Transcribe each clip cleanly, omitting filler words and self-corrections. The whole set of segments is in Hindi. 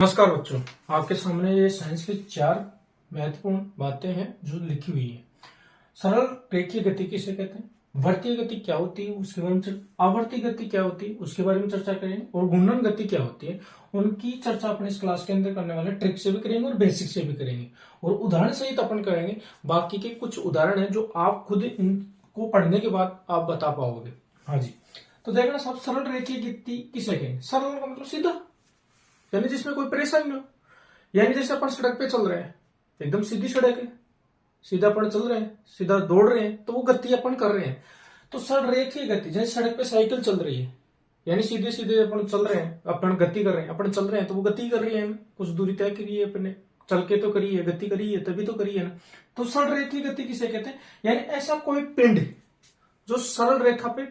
नमस्कार बच्चों, आपके सामने ये साइंस की 4 महत्वपूर्ण बातें हैं जो लिखी हुई है। सरल रेखीय गति किसे कहते हैं, वर्तीय गति क्या होती है उसके बारे में, आवर्ती गति क्या होती है उसके बारे में चर्चा करेंगे, और घूर्णन गति क्या होती है उनकी चर्चा अपने इस क्लास के अंदर करने वाले ट्रिक से भी करेंगे और बेसिक से भी करेंगे, और उदाहरण सहित अपन करेंगे। बाकी के कुछ उदाहरण है जो आप खुद इनको पढ़ने के बाद आप बता पाओगे। हाँ जी, तो देखना सब, सरल रेखीय गति किसे कहेंगे। सरल का मतलब सीधा, यानी जिसमें कोई परेशानी ना हो। यानी जैसे अपन सड़क पे चल रहे हैं, एकदम सीधी सड़क है, सीधा अपन चल रहे हैं, सीधा दौड़ रहे हैं, तो वो गति अपन कर रहे हैं। तो सरल रेखीय गति, जैसे सड़क पे साइकिल चल रही है, यानी सीधे सीधे अपन चल रहे हैं, अपन गति कर रहे हैं, अपन चल रहे हैं तो वो गति कर रही है, कुछ दूरी तय करी है अपने, चल के तो करी है, गति करी है, तभी तो करी है ना। तो सरल रेखीय गति किसे कहते हैं, यानी ऐसा कोई पिंड जो सरल रेखा पे,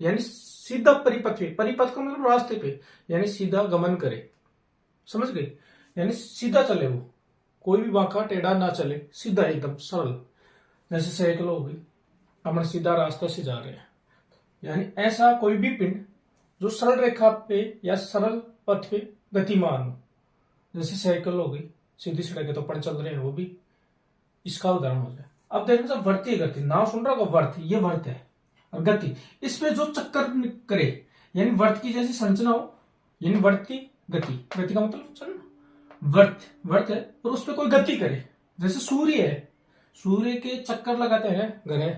यानी सीधा परिपथ पे, परिपथ का मतलब रास्ते पे, यानी सीधा गमन करे, समझ गए, यानी सीधा चले, वो कोई भी बांका टेढ़ा ना चले, सीधा एकदम सरल। जैसे साइकिल हो गई, अपन सीधा रास्ता से जा रहे हैं, यानी ऐसा कोई भी पिंड जो सरल रेखा पे या सरल पथ पे गतिमान हो। जैसे साइकिल हो गई, सीधी सड़क है तो अपन चल रहे हैं, वो भी इसका उदाहरण हो जाए। अब देखो सब, वर्तीय गति, नाम सुन रहा होगा, वर्त, ये वर्त है, और गति इसमें जो चक्कर करे, यानी वर्त की जैसी संरचना हो, यानी वर्ती गति, गति का मतलब चल वर्त है, और उस पर कोई गति करे। जैसे सूर्य है, सूर्य के चक्कर लगाते हैं ग्रह,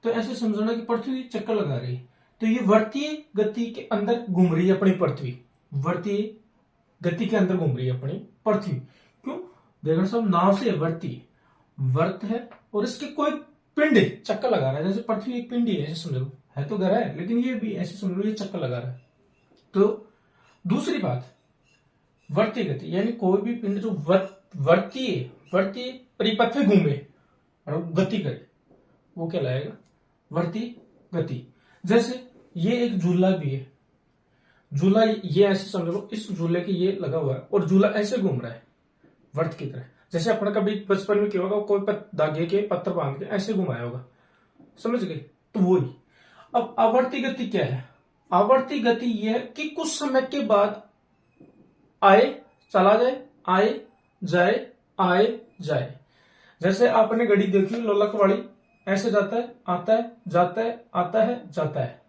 तो ऐसे समझना कि पृथ्वी चक्कर लगा रही है, तो ये वर्तीय गति के अंदर घूम रही है अपनी पृथ्वी, वर्तीय गति के अंदर घूम रही है अपनी पृथ्वी। क्यों, देखो सब, नाव से वर्तीय वर्त है, और इसके कोई पिंड चक्कर लगा रहा है। जैसे पृथ्वी एक पिंड ही है, ऐसे समझ लो, है तो ग्रह है लेकिन ये भी ऐसे समझ लो ये चक्कर लगा रहा है। तो दूसरी बात, वर्तीय गति, यानी कोई भी पिंड जो वर्तीय परिपथ पे घूमे और गति करे, वो क्या लाएगा, वर्तीय गति। जैसे ये एक झूला भी है, झूला ये ऐसे समझ लो, इस झूले के ये लगा हुआ है और झूला ऐसे घूम रहा है वर्त की तरह। जैसे अपना कभी बचपन में क्या होगा, कोई धागे के पत्थर बांध के ऐसे घुमाया होगा, समझ गए, तो वही। अब आवर्ती गति क्या है, आवर्ती गति यह है कि कुछ समय के बाद आए चला जाए, आए जाए, आए जाए। जैसे आपने घड़ी देखी लोलक वाली, ऐसे जाता है, आता है, जाता है, आता है, जाता है।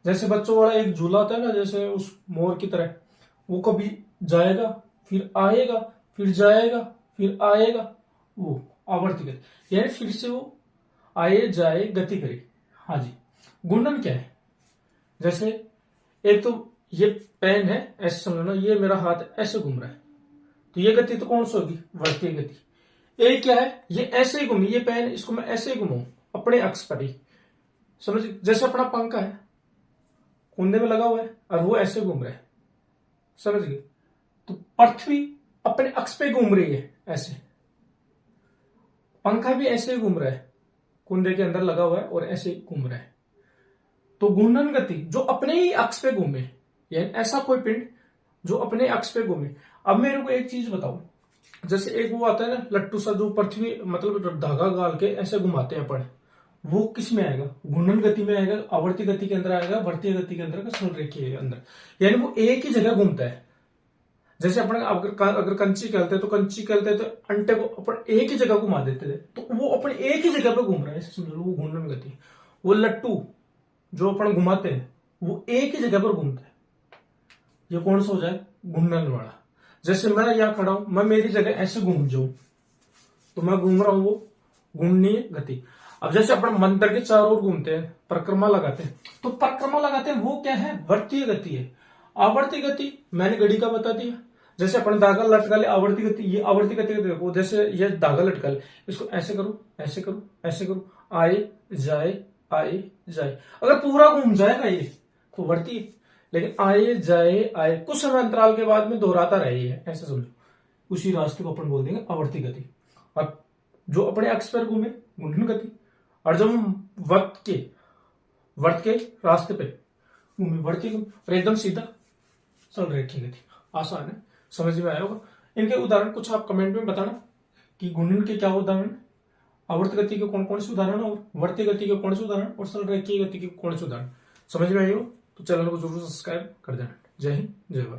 जैसे बच्चों वाला एक झूला होता है ना, जैसे उस मोर की तरह, वो कभी जाएगा, फिर आएगा, फिर जाएगा, फिर आएगा, वो आवर्ती गति, यानी फिर से वो आए जाए गति करे। हाँ जी, घूर्णन क्या है, जैसे एक तो ये पेन है, ऐसे समझना, ये मेरा हाथ ऐसे घूम रहा है, तो ये गति तो कौन सी होगी, वर्तीय गति। एक क्या है, ये ऐसे ही घूमी, ये पेन, इसको मैं ऐसे ही घुमाऊं अपने अक्ष पर ही, समझ। जैसे अपना पंखा है, कुंडे में लगा हुआ है और वो ऐसे घूम रहा है, समझ गए। तो पृथ्वी अपने अक्ष पे घूम रही है ऐसे, पंखा भी ऐसे ही घूम रहा है, कुंडे के अंदर लगा हुआ है और ऐसे ही घूम रहा है। तो घूर्णन गति जो अपने ही अक्ष पे घूमे, यानी ऐसा कोई पिंड जो अपने अक्ष पे घूमे। अब मेरे को एक चीज बताओ, जैसे एक वो आता है ना लट्टू सा, जो पृथ्वी मतलब धागा गाल के ऐसे घुमाते हैं अपन, वो किस में आएगा, घूर्णन गति में आएगा, आवर्ती गति के अंदर आएगा, वर्तीय गति के अंदर, सरल रेखीय के अंदर, यानी वो एक ही जगह घूमता है। जैसे अपन अगर कंची खेलते तो कंची खेलते तो अंटे को अपन एक ही जगह घुमा देते थे, तो वो अपन एक ही जगह पे घूम रहा है, ऐसे समझ लो, वो घूर्णन गति। वो लट्टू जो अपन घुमाते हैं वो एक ही जगह पर घूमता है, ये कौन सा हो जाए, घूर्णन वाला। जैसे मैं यहां खड़ा हूं, मैं मेरी जगह ऐसे घूम जाऊं, तो मैं घूम रहा हूं, वो घूर्णनीय गति। अब जैसे अपन मंदिर के चारों ओर घूमते हैं, परिक्रमा लगाते हैं, तो परिक्रमा लगाते हैं, वो क्या है, वर्तीय गति है। आवर्ती गति मैंने घड़ी का बता दिया। जैसे अपन धागा लटका ले, आवर्ती गति, ये आवर्ती गति देखो, जैसे ये धागा लटका ले, इसको ऐसे करो, ऐसे करो, ऐसे करो, आए जाए, आए जाए। अगर पूरा घूम जाएगा ये तो वर्तीय, लेकिन आए जाए आए कुछ समय अंतराल के बाद में दोहराता रहे है, ऐसे समझो, उसी रास्ते को अपन बोल देंगे आवर्ती गति। और जो अपने अक्ष पर घूमे, घूर्णन गति। और जब हम वर्त के रास्ते पे घूमे, वर्तीय, और एकदम सीधा सरल रेखीय गति। आसान है, समझ में आया होगा। इनके उदाहरण कुछ आप कमेंट में बताना कि घूर्णन के क्या उदाहरण, आवर्त गति के कौन कौन से उदाहरण, और वर्तीय गति के कौन से उदाहरण, और सरल रेखीय गति के कौन से उदाहरण। समझ में आई हो तो चैनल को जरूर सब्सक्राइब कर देना। जय हिंद, जय भारत।